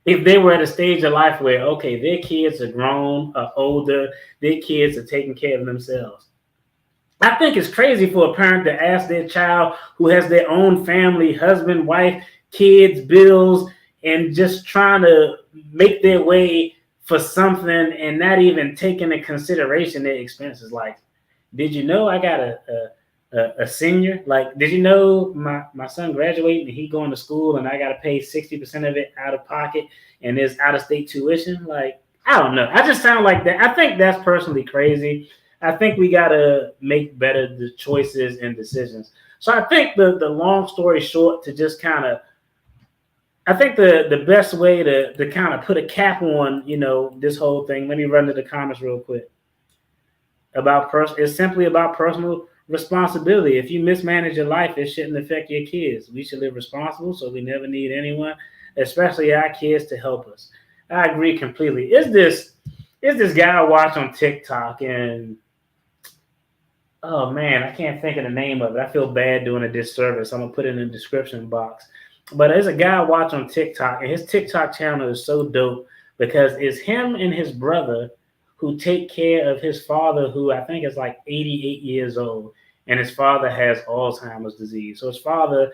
if they were at a stage of life where, okay, their kids are grown, are older, their kids are taking care of themselves. I think it's crazy for a parent to ask their child who has their own family, husband, wife, kids, bills, and just trying to make their way for something and not even taking into consideration their expenses. Like, did you know I got a senior? Like, did you know my son graduating and he going to school and I got to pay 60% of it out of pocket and there's out of state tuition? Like, I don't know. I just sound like that. I think that's personally crazy. I think we got to make better choices and decisions. So I think the long story short, to just kind of, I think the best way to kind of put a cap on, this whole thing, let me run to the comments real quick. It's simply about personal responsibility. If you mismanage your life, it shouldn't affect your kids. We should live responsible, so we never need anyone, especially our kids, to help us. I agree completely. Is this guy I watch on TikTok, and oh man, I can't think of the name of it. I feel bad doing a disservice. I'm gonna put it in the description box. But there's a guy I watch on TikTok, and his TikTok channel is so dope because it's him and his brother who take care of his father, who I think is like 88 years old, and his father has Alzheimer's disease. So his father,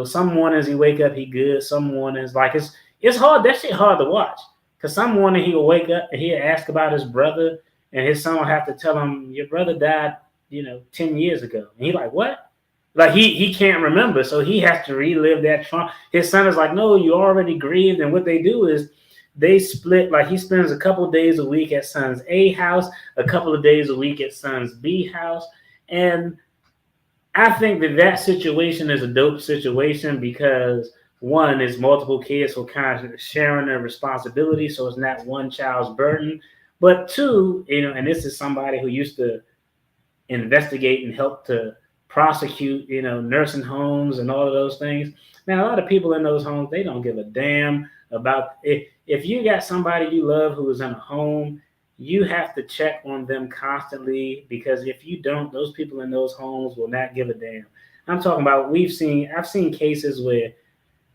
some mornings he wake up, he good. Some mornings, like it's hard. That shit hard to watch because some morning he will wake up and he'll ask about his brother, and his son will have to tell him, your brother died, 10 years ago. And he's like, what? Like he can't remember, so he has to relive that trauma. His son is like, no, you already grieved. And what they do is they split, like he spends a couple of days a week at son's A house, a couple of days a week at son's B house. And I think that situation is a dope situation because one is multiple kids who kind of sharing their responsibility, so it's not one child's burden. But two, and this is somebody who used to investigate and help to prosecute, nursing homes and all of those things. Man, a lot of people in those homes, they don't give a damn about if you got somebody you love who is in a home, you have to check on them constantly, because if you don't, those people in those homes will not give a damn. I'm talking about, I've seen cases where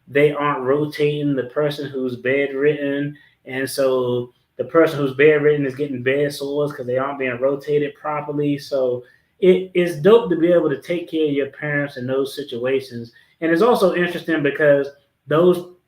they aren't rotating the person who's bedridden, and so the person who's bedridden is getting bed sores because they aren't being rotated properly. So it's dope to be able to take care of your parents in those situations. And it's also interesting because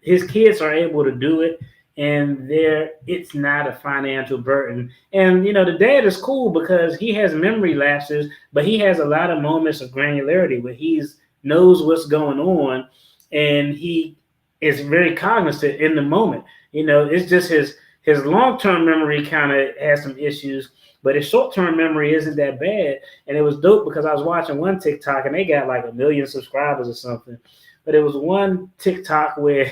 his kids are able to do it, and it's not a financial burden. And the dad is cool because he has memory lapses, but he has a lot of moments of granularity where he knows what's going on, and he is very cognizant in the moment. It's just his long-term memory kind of has some issues, but his short-term memory isn't that bad. And it was dope because I was watching one TikTok and they got like 1 million subscribers or something. But it was one TikTok where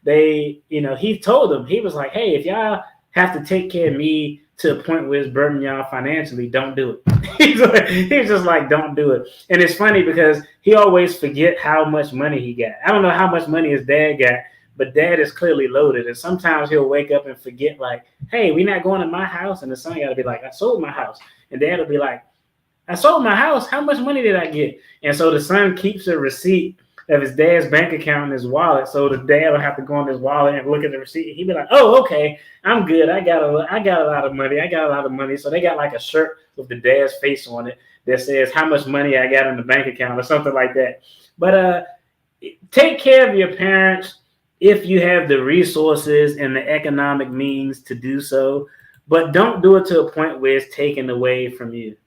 he told them, he was like, hey, if y'all have to take care of me to a point where it's burdening y'all financially, don't do it. He's just like, don't do it. And it's funny because he always forget how much money he got. I don't know how much money his dad got, but dad is clearly loaded. And sometimes he'll wake up and forget, like, hey, we're not going to my house. And the son got to be like, I sold my house. And dad will be like, I sold my house. How much money did I get? And so the son keeps a receipt of his dad's bank account in his wallet. So the dad will have to go in his wallet and look at the receipt. He'd be like, "Oh, okay, I'm good. I got a lot of money. I got a lot of money." So they got like a shirt with the dad's face on it that says how much money I got in the bank account or something like that. But take care of your parents if you have the resources and the economic means to do so, but don't do it to a point where it's taken away from you.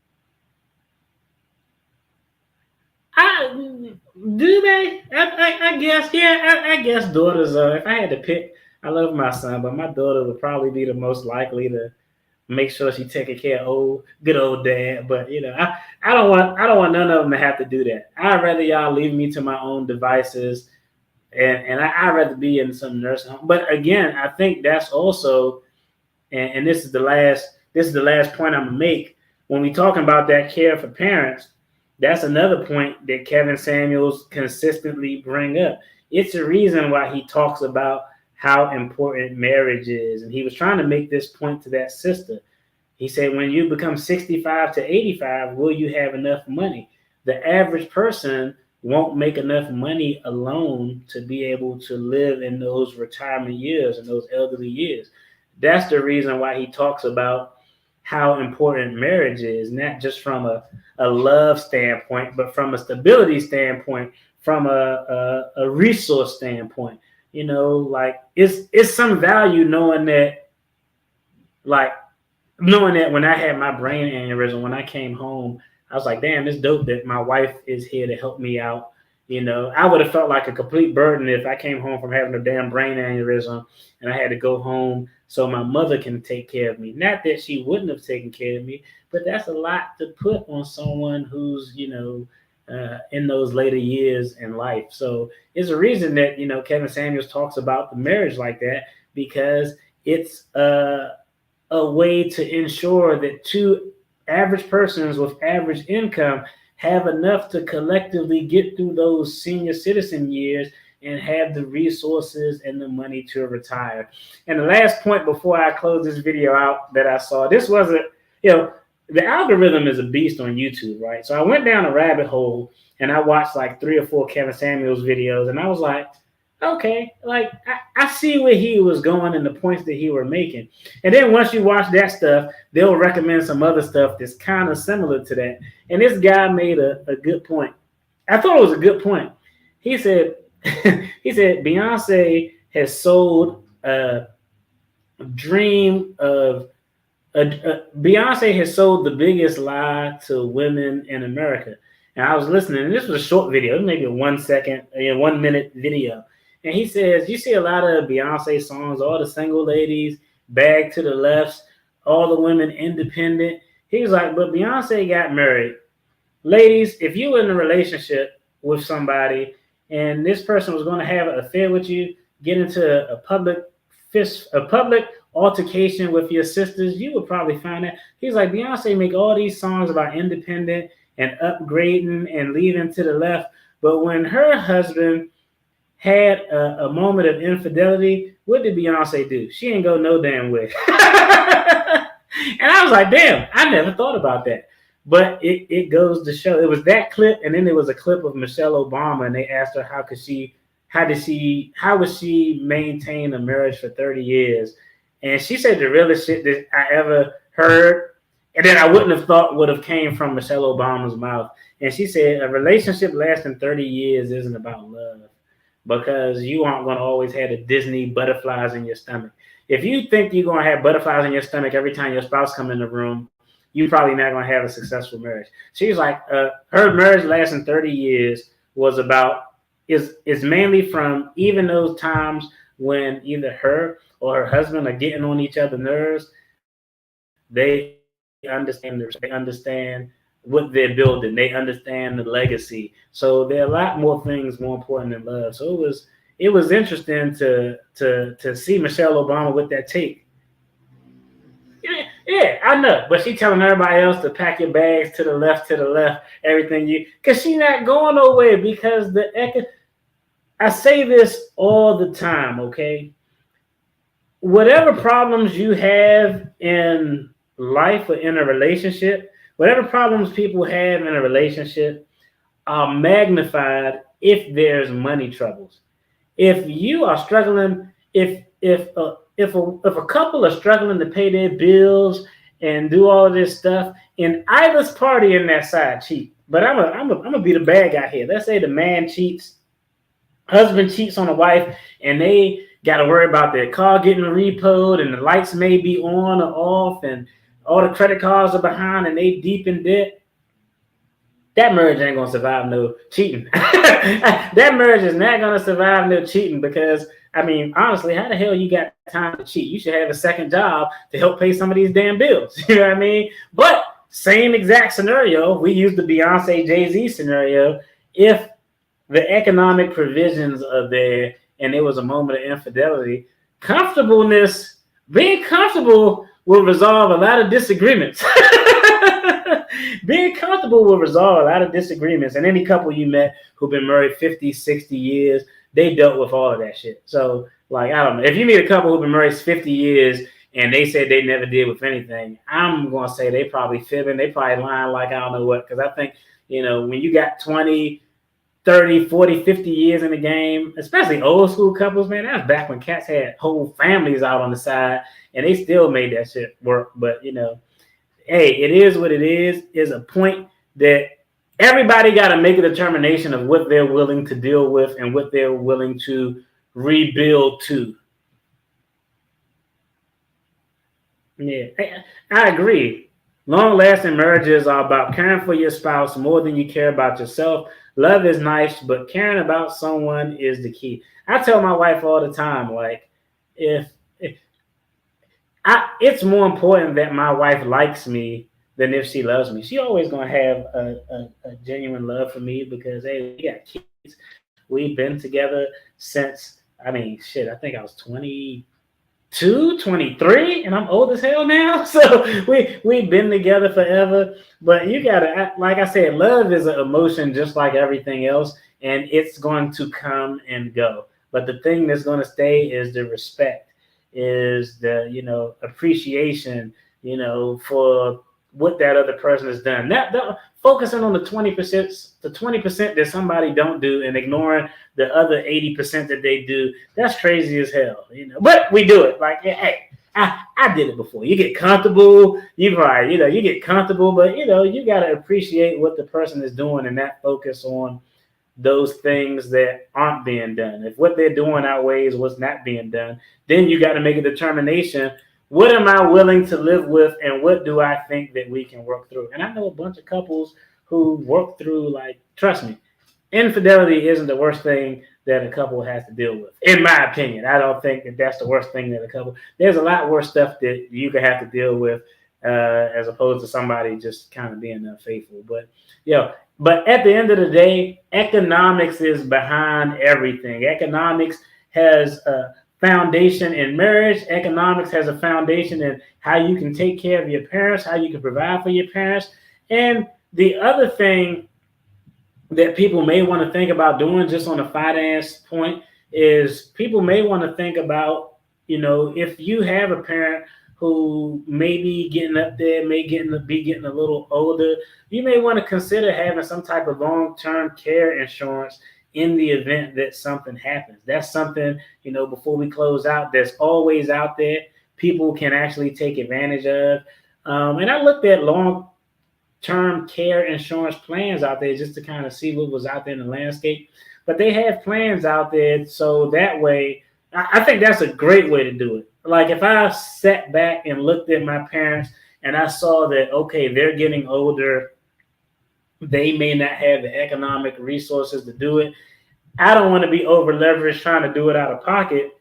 Do they? I guess, yeah, I guess daughters are. If I had to pick, I love my son, but my daughter would probably be the most likely to make sure she's taking care of good old dad. But I don't want none of them to have to do that. I'd rather y'all leave me to my own devices, and I'd rather be in some nursing home. But again, I think that's also, and this is the last point I'm gonna make when we talking about that care for parents. That's another point that Kevin Samuels consistently bring up. It's a reason why he talks about how important marriage is. And he was trying to make this point to that sister. He said, when you become 65 to 85, will you have enough money? The average person won't make enough money alone to be able to live in those retirement years and those elderly years. That's the reason why he talks about how important marriage is, not just from a love standpoint, but from a stability standpoint, from a resource standpoint. Like it's some value knowing that when I had my brain aneurysm, when I came home, I was like, damn, it's dope that my wife is here to help me out. I would have felt like a complete burden if I came home from having a damn brain aneurysm and I had to go home so my mother can take care of me. Not that she wouldn't have taken care of me, but that's a lot to put on someone who's, in those later years in life. So it's a reason that, Kevin Samuels talks about the marriage like that, because it's a way to ensure that two average persons with average income have enough to collectively get through those senior citizen years and have the resources and the money to retire. And the last point before I close this video out that I saw, this wasn't, the algorithm is a beast on YouTube, right? So I went down a rabbit hole and I watched like 3 or 4 Kevin Samuels videos, and I was like, okay, like I see where he was going and the points that he were making. And then once you watch that stuff, they'll recommend some other stuff that's kind of similar to that. And this guy made a good point. I thought it was a good point. He said, Beyonce has sold Beyonce has sold the biggest lie to women in America. And I was listening, and this was a short video, maybe a 1 minute video. And he says, you see a lot of Beyonce songs, all the single ladies, Bag to the Left, all the women independent. He was like, but Beyonce got married. Ladies, if you were in a relationship with somebody and this person was going to have an affair with you, get into a public altercation with your sisters, you would probably find that. He's like, Beyonce make all these songs about independent and upgrading and leaving to the left. But when her husband had a moment of infidelity, what did Beyonce do? She ain't go no damn way. And I was like, damn, I never thought about that. But it goes to show, it was that clip, and then there was a clip of Michelle Obama, and they asked her how would she maintain a marriage for 30 years? And she said the realest shit that I ever heard, and then I wouldn't have thought would have came from Michelle Obama's mouth. And she said a relationship lasting 30 years isn't about love, because you aren't going to always have the Disney butterflies in your stomach. If you think you're going to have butterflies in your stomach every time your spouse comes in the room, you're probably not going to have a successful marriage. She's like, her marriage lasting 30 years is mainly from even those times when either her or her husband are getting on each other's nerves. They understand what they're building. They understand the legacy. So there are a lot more things more important than love. So it was interesting to see Michelle Obama with that take. Yeah, I know, but she telling everybody else to pack your bags to the left, everything because she's not going nowhere, because I say this all the time, okay? Whatever problems you have in life or in a relationship, whatever problems people have in a relationship are magnified if there's money troubles. If you are struggling, if a couple are struggling to pay their bills and do all of this stuff, and either party in that side cheat. But I'm gonna be the bad guy here. Let's say the man cheats, husband cheats on the wife, and they got to worry about their car getting repoed, and the lights may be on or off, and all the credit cards are behind, and they deep in debt. That marriage ain't gonna survive no cheating. That marriage is not gonna survive no cheating because, I mean, honestly, how the hell you got time to cheat? You should have a second job to help pay some of these damn bills. You know what I mean? But same exact scenario. We use the Beyonce Jay-Z scenario. If the economic provisions are there and there was a moment of infidelity, being comfortable will resolve a lot of disagreements. Being comfortable will resolve a lot of disagreements. And any couple you met who've been married 50, 60 years, they dealt with all of that shit. So, like, I don't know. If you meet a couple who've been married 50 years and they said they never did with anything, I'm going to say they probably fibbing. They probably lying like I don't know what. Because I think, you know, when you got 20, 30, 40, 50 years in the game, especially old school couples, man, that was back when cats had whole families out on the side and they still made that shit work. But, you know, hey, it is what it is a point that everybody got to make a determination of what they're willing to deal with and what they're willing to rebuild to. Yeah, I agree. Long-lasting marriages are about caring for your spouse more than you care about yourself. Love is nice, but caring about someone is the key. I tell my wife all the time, like, it's more important that my wife likes me than if she loves me. She always gonna have a genuine love for me because, hey, we got kids. We've been together since, I mean, shit, I think I was 22, 23, and I'm old as hell now. So we've been together forever. But you gotta, like I said, love is an emotion just like everything else, and it's going to come and go. But the thing that's going to stay is the respect, is the, you know, appreciation, you know, for what that other person has done. That focusing on the 20% that somebody don't do and ignoring the other 80% that they do, that's crazy as hell, you know. But we do it. Like, hey, I did it before. You get comfortable, you get comfortable, but you know, you gotta appreciate what the person is doing and not focus on those things that aren't being done. If what they're doing outweighs what's not being done, then you got to make a determination. What am I willing to live with, and what do I think that we can work through? And I know a bunch of couples who work through, like, trust me, infidelity isn't the worst thing that a couple has to deal with. In my opinion, I don't think that that's the worst thing that a couple. There's a lot worse stuff that you could have to deal with as opposed to somebody just kind of being unfaithful. But but at the end of the day, economics is behind everything. Economics has a foundation in marriage. Economics has a foundation in how you can take care of your parents, how you can provide for your parents. And the other thing that people may want to think about doing, just on a finance point, is people may want to think about, you know, if you have a parent who may be getting up there, be getting a little older, you may want to consider having some type of long-term care insurance in the event that something happens. That's something, you know, before we close out, that's always out there. People can actually take advantage of. And I looked at long-term care insurance plans out there just to kind of see what was out there in the landscape. But they have plans out there, so that way, I think that's a great way to do it. Like, if I sat back and looked at my parents and I saw that, okay, they're getting older, they may not have the economic resources to do it. I don't want to be over leveraged trying to do it out of pocket.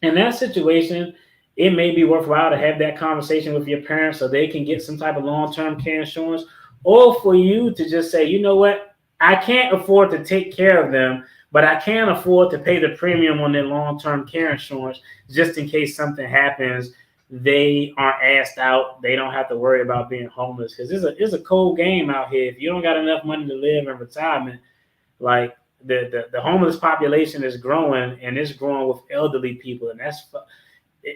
In that situation, it may be worthwhile to have that conversation with your parents so they can get some type of long-term care insurance, or for you to just say, you know what, I can't afford to take care of them, but I can afford to pay the premium on their long-term care insurance just in case something happens. They aren't asked out. They don't have to worry about being homeless, because it's a cold game out here. If you don't got enough money to live in retirement, like the homeless population is growing, and it's growing with elderly people, and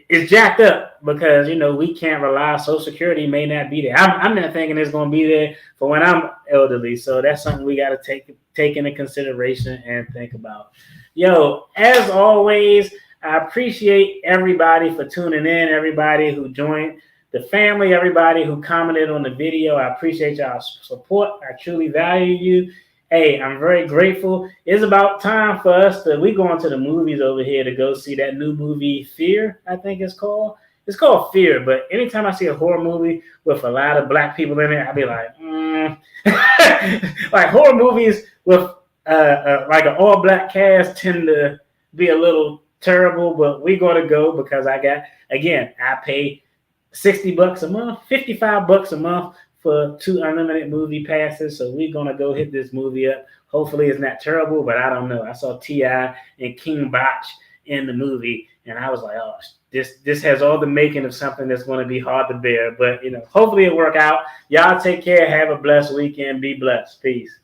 it's jacked up because, you know, we can't rely. Social Security may not be there. I'm not thinking it's going to be there for when I'm elderly. So that's something we got to take into consideration and think about. Yo, as always, I appreciate everybody for tuning in, everybody who joined, the family, everybody who commented on the video. I appreciate y'all's support. I truly value you. Hey, I'm very grateful. It's about time for us we going to the movies over here to go see that new movie, Fear, I think it's called. It's called Fear, but anytime I see a horror movie with a lot of black people in it, I'll be like, Like horror movies with like an all-black cast tend to be a little terrible, but we're going to go because I pay $60 a month, $55 a month for 2 unlimited movie passes. So we're going to go hit this movie up. Hopefully it's not terrible, but I don't know. I saw T.I. and King Bach in the movie, and I was like, oh, this has all the making of something that's going to be hard to bear. But, you know, hopefully it'll work out. Y'all take care. Have a blessed weekend. Be blessed. Peace.